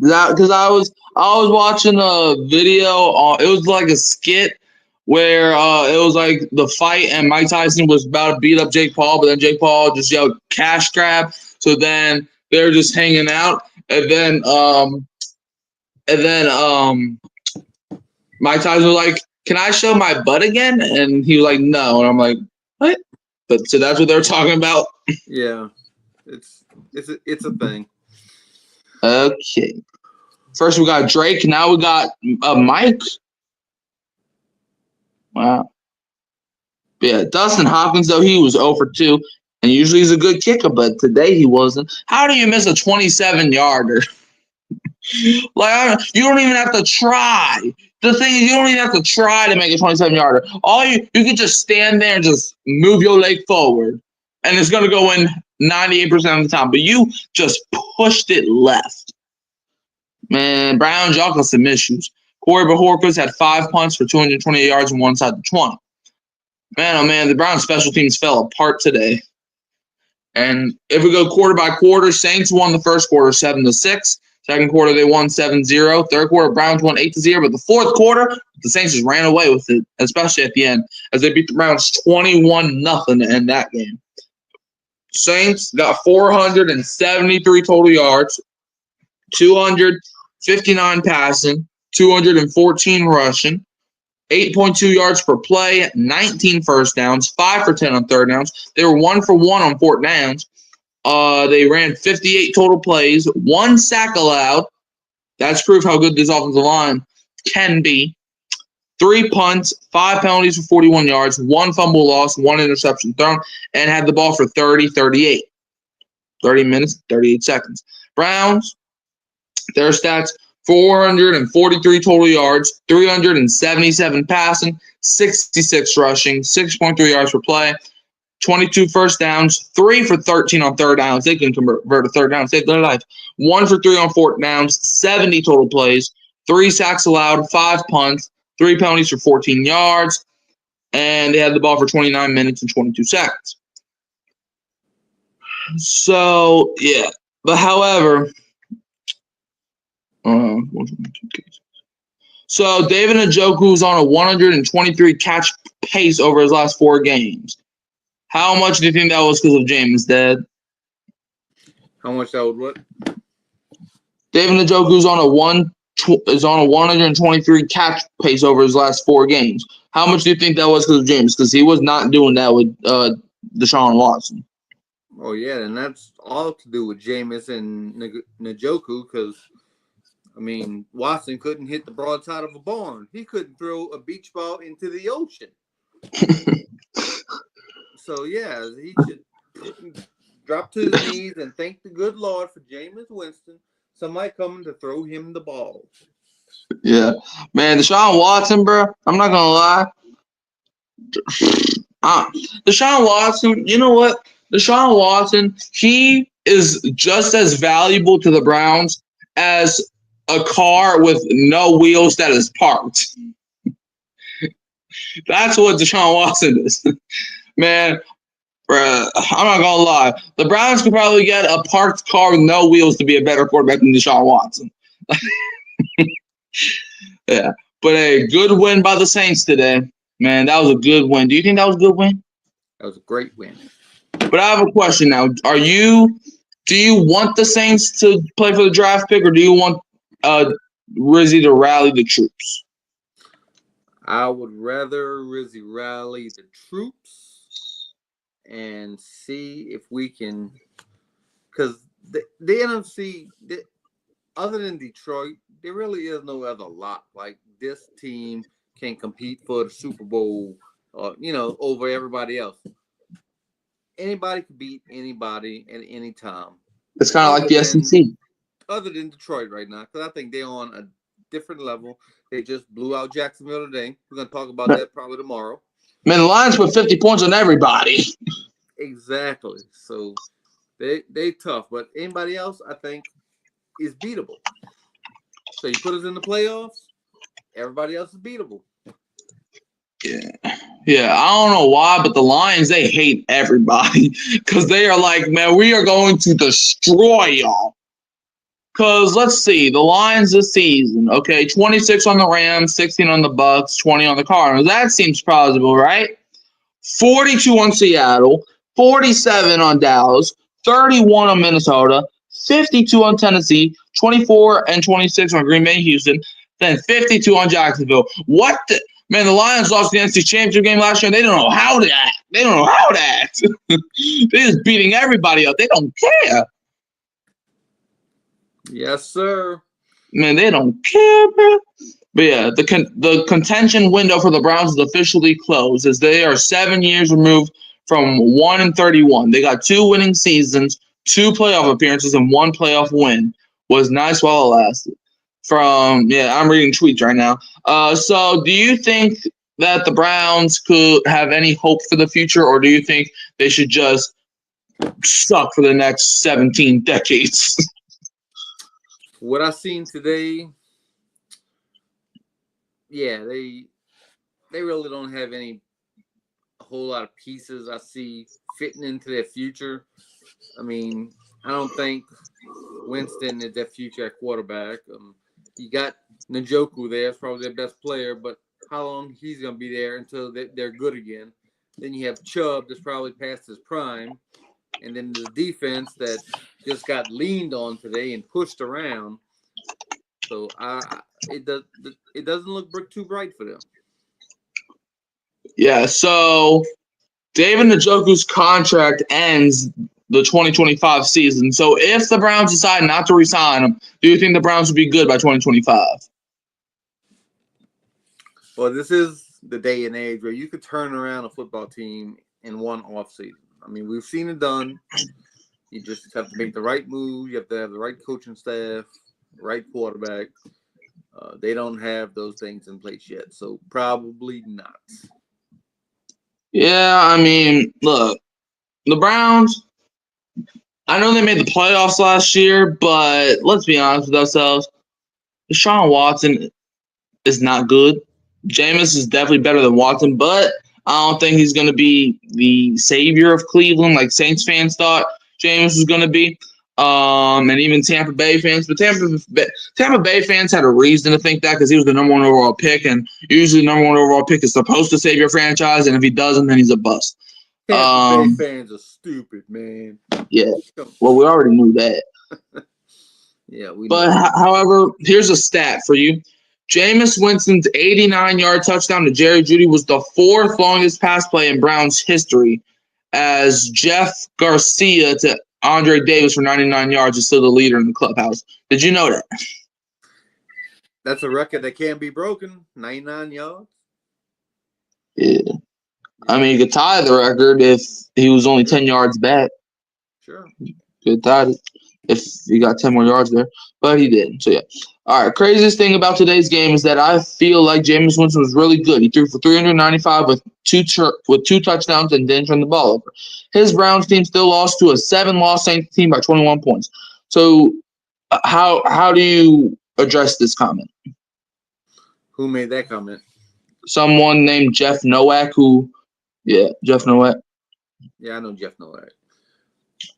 Because I was watching a video. It was like a skit where it was like the fight and Mike Tyson was about to beat up Jake Paul, but then Jake Paul just yelled cash grab. So then they're just hanging out, and then Mike Tyson was like, "Can I show my butt again?" And he was like, "No." And I'm like, "What?" But so that's what they're talking about. Yeah, it's a thing. Okay. First we got Drake. Now we got Mike. Wow. Yeah, Dustin Hopkins, though, he was 0 for 2. And usually he's a good kicker, but today he wasn't. How do you miss a 27-yarder? Like, you don't even have to try. The thing is, you don't even have to try to make a 27-yarder. You can just stand there and just move your leg forward, and it's going to go in 98% of the time. But you just pushed it left. Man, Browns, y'all got some issues. Corey Bojorquez had 5 punts for 228 yards and 1 side to 20. Man, oh man, the Browns special teams fell apart today. And if we go quarter by quarter, Saints won the first quarter 7-6. Second quarter, they won 7-0. Third quarter, Browns won 8-0. But the fourth quarter, the Saints just ran away with it, especially at the end, as they beat the Browns 21-0 to end that game. Saints got 473 total yards, 259 passing, 214 rushing, 8.2 yards per play, 19 first downs, 5 for 10 on third downs. They were 1 for 1 on fourth downs. They ran 58 total plays, 1 sack allowed. That's proof how good this offensive line can be. 3 punts, 5 penalties for 41 yards, 1 fumble loss, 1 interception thrown, and had the ball for 38. 30 minutes, 38 seconds. Browns, their stats, 443 total yards, 377 passing, 66 rushing, 6.3 yards per play, 22 first downs, 3 for 13 on third downs. They can convert a third down, save their life. 1 for 3 on fourth downs, 70 total plays, 3 sacks allowed, 5 punts, 3 penalties for 14 yards, and they had the ball for 29 minutes and 22 seconds. So, yeah. But however, so David Njoku's on a 123 catch pace over his last 4 games. How much do you think that was because of Jameis, Dad? How much that would what? David Njoku's on a is on a 123 catch pace over his last 4 games. How much do you think that was because of James? Because he was not doing that with Deshaun Watson. Oh yeah, and that's all to do with Jameis and Njoku because, I mean, Watson couldn't hit the broadside of a barn. He couldn't throw a beach ball into the ocean. So yeah, he should drop to his knees and thank the good Lord for Jameis Winston. Somebody coming to throw him the ball. Yeah, man, Deshaun Watson, bro. I'm not gonna lie. Deshaun Watson, you know what? Deshaun Watson, he is just as valuable to the Browns as a car with no wheels that is parked. That's what Deshaun Watson is. Man, bruh, I'm not gonna lie. The Browns could probably get a parked car with no wheels to be a better quarterback than Deshaun Watson. Yeah, but a good win by the Saints today. Man, that was a good win. Do you think that was a good win? That was a great win. But I have a question now. Do you want the Saints to play for the draft pick, or do you want Rizzy to rally the troops? I would rather Rizzy rally the troops and see if we can, because the NFC, other than Detroit, there really is no other lot. Like, this team can compete for the Super Bowl, over everybody else. Anybody can beat anybody at any time. It's kind of like the SEC. Other than Detroit right now, because I think they're on a different level. They just blew out Jacksonville today. We're going to talk about that probably tomorrow. Man, the Lions put 50 points on everybody. Exactly. So they tough, but anybody else, I think, is beatable. So you put us in the playoffs, everybody else is beatable. Yeah, I don't know why, but the Lions, they hate everybody because they are like, man, we are going to destroy y'all. Because let's see, the Lions this season, okay, 26 on the Rams, 16 on the Bucks, 20 on the Cardinals. That seems plausible, right? 42 on Seattle, 47 on Dallas, 31 on Minnesota, 52 on Tennessee, 24 and 26 on Green Bay and Houston, then 52 on Jacksonville. What the? Man, the Lions lost the NFC Championship game last year, and they don't know how to act. They don't know how to act. They're just beating everybody up. They don't care. Yes, sir. Man, they don't care, bro. But yeah, the contention window for the Browns is officially closed as they are 7 years removed from 1-31. They got 2 winning seasons, 2 playoff appearances, and 1 playoff win. Was nice while it lasted. I'm reading tweets right now. So do you think that the Browns could have any hope for the future, or do you think they should just suck for the next 17 decades? What I seen today, yeah, they really don't have a whole lot of pieces I see fitting into their future. I mean, I don't think Winston is their future at quarterback. You got Njoku there, it's probably their best player, but how long he's going to be there until they're good again. Then you have Chubb that's probably past his prime. And then the defense that just got leaned on today and pushed around. So it doesn't look too bright for them. Yeah, so David Njoku's contract ends the 2025 season. So if the Browns decide not to re-sign him, do you think the Browns will be good by 2025? Well, this is the day and age where you could turn around a football team in one offseason. I mean, we've seen it done. You just have to make the right move. You have to have the right coaching staff, right quarterback. They don't have those things in place yet, so probably not. Yeah, I mean, look, the Browns, I know they made the playoffs last year, but let's be honest with ourselves. Deshaun Watson is not good. Jameis is definitely better than Watson, but I don't think he's going to be the savior of Cleveland like Saints fans thought Jameis was going to be. And even Tampa Bay fans. But Tampa Bay fans had a reason to think that because he was the number 1 overall pick, and usually the number 1 overall pick is supposed to save your franchise, and if he doesn't, then he's a bust. Tampa Bay fans are stupid, man. Yeah, well, we already knew that. Yeah, we But know. however, here's a stat for you. Jameis Winston's 89-yard touchdown to Jerry Jeudy was the fourth longest pass play in Browns history, as Jeff Garcia to Andre Davis for 99 yards is still the leader in the clubhouse. Did you know that? That's a record that can't be broken. 99 yards. Yeah. I mean, he could tie the record if he was only 10 yards back. Sure. Could tie it if he got 10 more yards there, but he didn't. So, yeah. All right, craziest thing about today's game is that I feel like Jameis Winston was really good. He threw for 395 with two touchdowns and didn't turn the ball over. His Browns team still lost to a 7-loss Saints team by 21 points. So, how do you address this comment? Who made that comment? Someone named Jeff Nowak, Jeff Nowak. Yeah, I know Jeff Nowak.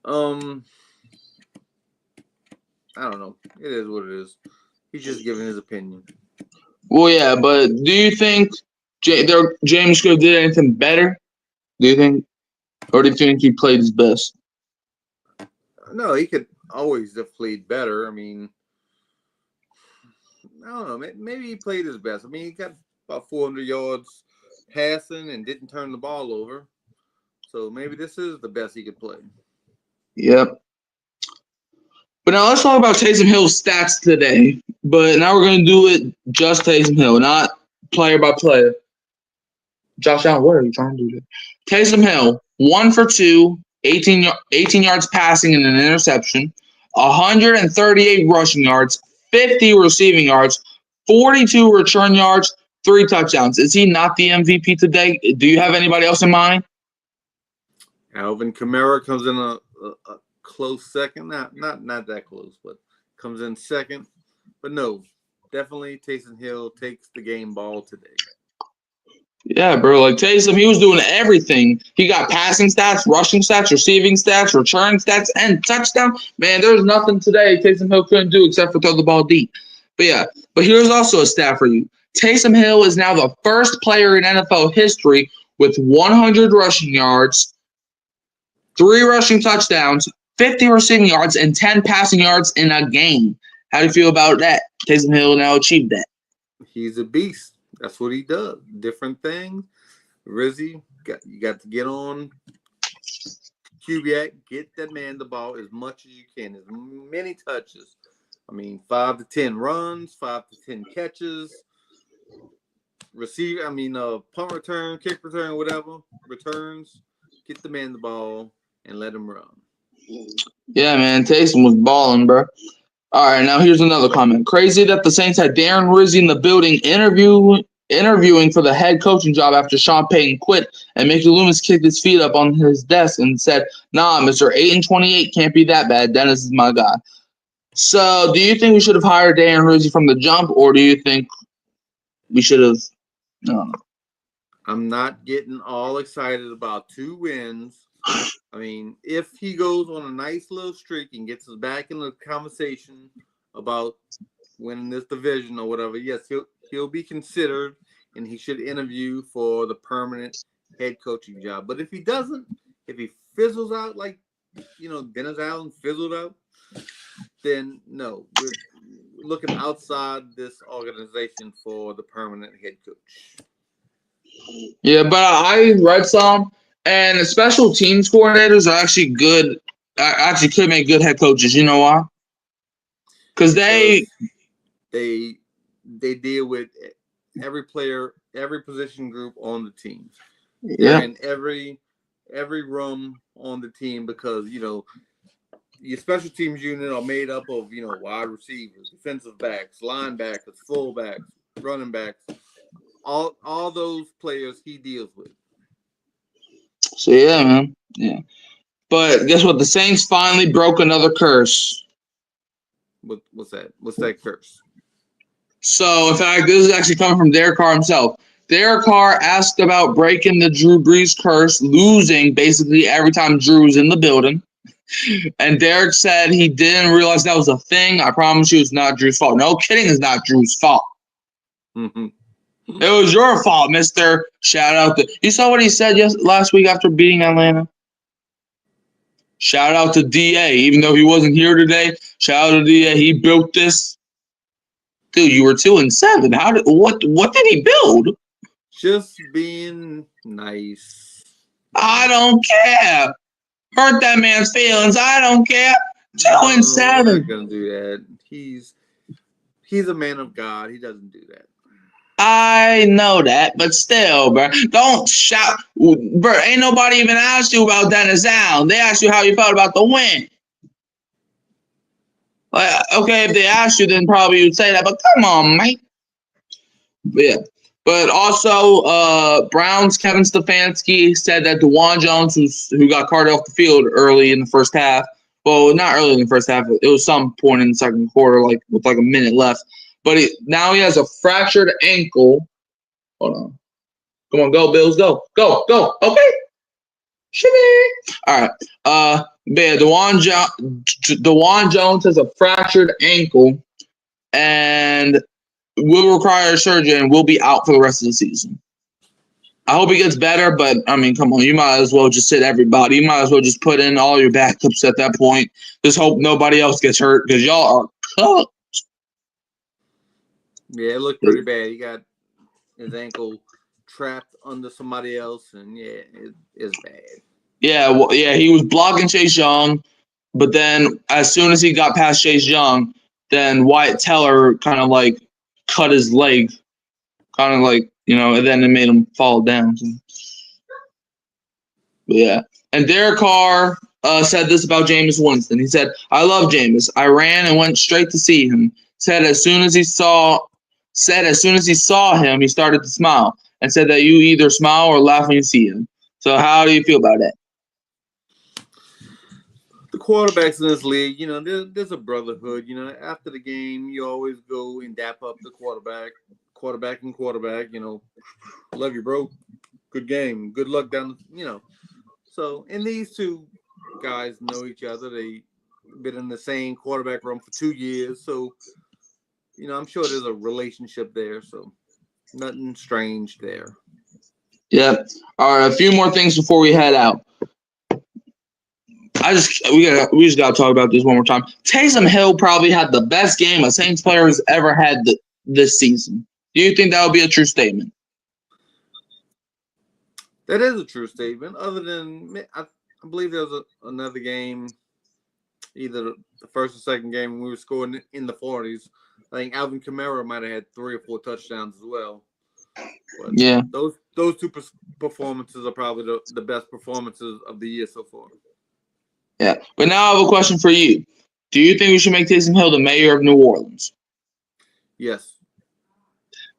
I don't know. It is what it is. He's just giving his opinion. Well, yeah, but do you think James could have did anything better? Do you think, or do you think he played his best? No, he could always have played better. I mean, I don't know. Maybe he played his best. I mean, he got about 400 yards passing and didn't turn the ball over. So maybe this is the best he could play. Yep. But now let's talk about Taysom Hill's stats today. But now we're going to do it just Taysom Hill, not player by player. Josh Allen, what are you trying to do? Taysom Hill, 1 for 2, 18 yards passing and an interception, 138 rushing yards, 50 receiving yards, 42 return yards, 3 touchdowns. Is he not the MVP today? Do you have anybody else in mind? Alvin Kamara comes in a close second. Not that close, but comes in second. But no, definitely Taysom Hill takes the game ball today. Yeah, bro. Like Taysom, he was doing everything. He got passing stats, rushing stats, receiving stats, return stats, and touchdown. Man, there's nothing today Taysom Hill couldn't do except for throw the ball deep. But yeah, but here's also a stat for you. Taysom Hill is now the first player in NFL history with 100 rushing yards, 3 rushing touchdowns, 50 receiving yards, and 10 passing yards in a game. How do you feel about that? Taysom Hill now achieved that. He's a beast. That's what he does. Different things. Rizzy, you got to get on Kubiak, get that man the ball as much as you can, as many touches. I mean, 5 to 10 runs, 5 to 10 catches, punt return, kick return, whatever, returns. Get the man the ball and let him run. Yeah, man, Taysom was balling, bro. All right, now here's another comment. Crazy that the Saints had Darren Rizzi in the building interviewing for the head coaching job after Sean Payton quit, and Mickey Loomis kicked his feet up on his desk and said, "Nah, Mr. 8-28 can't be that bad. Dennis is my guy." So, do you think we should have hired Darren Rizzi from the jump, or do you think we should have? No. I'm not getting all excited about 2 wins. I mean, if he goes on a nice little streak and gets us back in the conversation about winning this division or whatever, yes, he'll be considered and he should interview for the permanent head coaching job. But if he doesn't, if he fizzles out like, Dennis Allen fizzled out, then no, we're looking outside this organization for the permanent head coach. Yeah, but I read some, and the special teams coordinators are actually good. Actually, could make good head coaches. You know why? Because they deal with every player, every position group on the team. Yeah. They're in every room on the team because your special teams unit are made up of wide receivers, defensive backs, linebackers, fullbacks, running backs. All those players he deals with. So yeah, man. Yeah. But guess what? The Saints finally broke another curse. What's that? What's that curse? So in fact, this is actually coming from Derek Carr himself. Derek Carr asked about breaking the Drew Brees curse, losing basically every time Drew was in the building. And Derek said he didn't realize that was a thing. I promise you it's not Drew's fault. No kidding, it's not Drew's fault. Mm-hmm. It was your fault, mister. Shout out to you. Saw what he said last week after beating Atlanta? Shout out to DA, even though he wasn't here today. Shout out to DA. He built this. Dude, you were 2-7. What did he build? Just being nice. I don't care. Hurt that man's feelings. I don't care. 2-7. We're not gonna do that. He's a man of God. He doesn't do that. I know that, but still, bro, don't shout. Bro, ain't nobody even asked you about Dennis Allen. They asked you how you felt about the win. Like, okay, if they asked you, then probably you'd say that. But come on, mate. Yeah. But also, Browns Kevin Stefanski said that DeJuan Jones, who got carted off the field early in the first half. Well, not early in the first half. It was some point in the second quarter, with a minute left. But now he has a fractured ankle. Hold on. Come on, go, Bills. Go. Go. Go. Okay. Shimmy. All right. Yeah, DeJuan Jones has a fractured ankle and will require surgery and will be out for the rest of the season. I hope he gets better, but, I mean, come on. You might as well just sit everybody. You might as well just put in all your backups at that point. Just hope nobody else gets hurt because y'all are cooked. Yeah, it looked pretty bad. He got his ankle trapped under somebody else, and yeah, it's bad. Yeah, well, yeah, he was blocking Chase Young, but then as soon as he got past Chase Young, then Wyatt Teller kind of cut his leg, and then it made him fall down. So. Yeah, and Derek Carr said this about Jameis Winston. He said, "I love Jameis. I ran and went straight to see him. Said as soon as he saw him, he started to smile and said that you either smile or laugh when you see him. So how do you feel about that?" The quarterbacks in this league, there's a brotherhood. After the game, you always go and dap up the quarterback. Love you, bro. Good game. Good luck down. So, and these two guys know each other. They've been in the same quarterback room for 2 years. So, I'm sure there's a relationship there. So, nothing strange there. Yeah. All right. A few more things before we head out. We just gotta talk about this one more time. Taysom Hill probably had the best game a Saints player has ever had this season. Do you think that would be a true statement? That is a true statement. Other than, I believe there was another game, either the first or second game when we were scoring in the 40s. I think Alvin Kamara might have had 3 or 4 touchdowns as well. But yeah, those two performances are probably the best performances of the year so far. Yeah, but now I have a question for you. Do you think we should make Taysom Hill the mayor of New Orleans? Yes.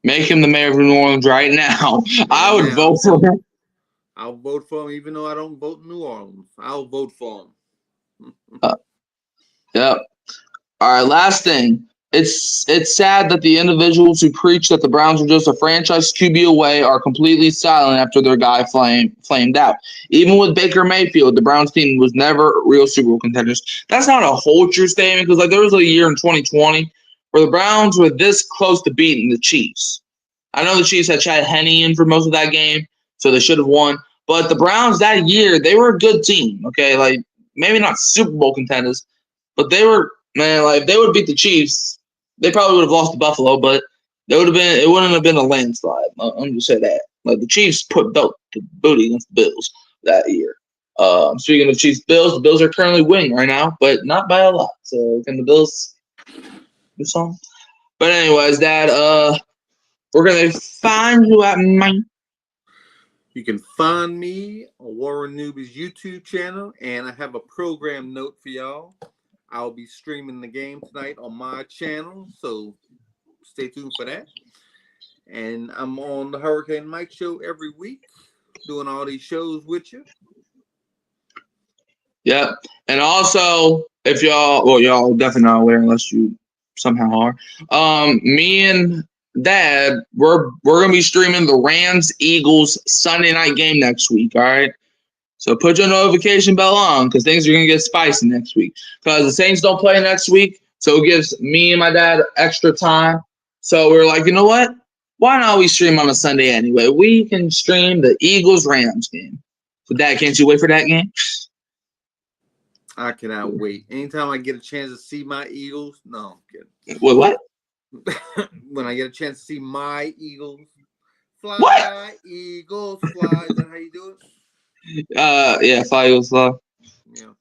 Make him the mayor of New Orleans right now. I would vote for him. I'll vote for him, even though I don't vote in New Orleans. I'll vote for him. Yep. All right, last thing. It's sad that the individuals who preach that the Browns are just a franchise QB away are completely silent after their guy flamed out. Even with Baker Mayfield, the Browns team was never real Super Bowl contenders. That's not a whole true statement because there was a year in 2020 where the Browns were this close to beating the Chiefs. I know the Chiefs had Chad Henne in for most of that game, so they should have won. But the Browns that year, they were a good team. Okay, maybe not Super Bowl contenders, but they were, man. If they would have beat the Chiefs, they probably would have lost to Buffalo, but it wouldn't have been a landslide. I'm just saying that. The Chiefs put the booty against the Bills that year. Speaking of Chiefs, the Bills are currently winning right now, but not by a lot. So can the Bills do something? But anyways, Dad, we're gonna find you at mine. You can find me on Warren Newby's YouTube channel, and I have a program note for y'all. I'll be streaming the game tonight on my channel, so stay tuned for that. And I'm on the Hurricane Mike Show every week, doing all these shows with you. Yep. And also, if y'all definitely not aware unless you somehow are. Me and Dad, we're gonna be streaming the Rams-Eagles Sunday night game next week. All right. So put your notification bell on because things are going to get spicy next week. Because the Saints don't play next week, so it gives me and my dad extra time. So we're like, you know what? Why not we stream on a Sunday anyway? We can stream the Eagles-Rams game. So, Dad, can't you wait for that game? I cannot wait. Anytime I get a chance to see my Eagles, no, I'm kidding. Wait, what? When I get a chance to see my Eagles, fly, What? Eagles, fly. Is that how you do it? Yeah, Fly Eagles Fly. Yeah.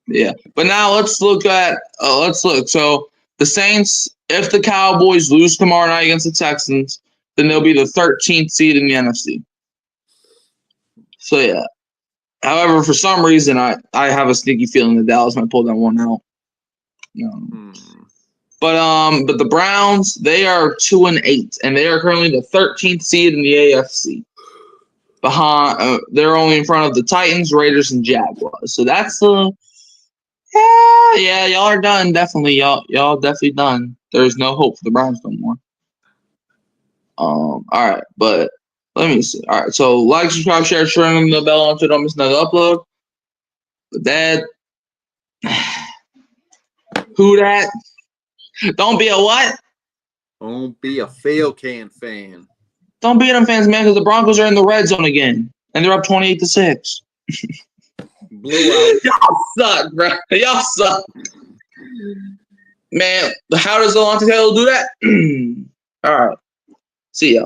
Yeah, but now let's look. So the Saints, if the Cowboys lose tomorrow night against the Texans, then they'll be the 13th seed in the NFC. So yeah. However, for some reason, I have a sneaky feeling that Dallas might pull that one out. But the Browns, they are 2-8, and they are currently the 13th seed in the AFC. Behind, they're only in front of the Titans, Raiders, and Jaguars. So that's the. Yeah, y'all are done. Definitely, y'all definitely done. There's no hope for the Browns no more. All right, but let me see. All right, so like, subscribe, share, turn the bell on so don't miss another upload. But that, who that? Don't be a what? Don't be a fail can fan. Don't be them fans, man, because the Broncos are in the red zone again, and they're up 28-6. Blowout. Y'all suck, bro. Y'all suck. Man, how does Alontae Taylor do that? All right. See ya.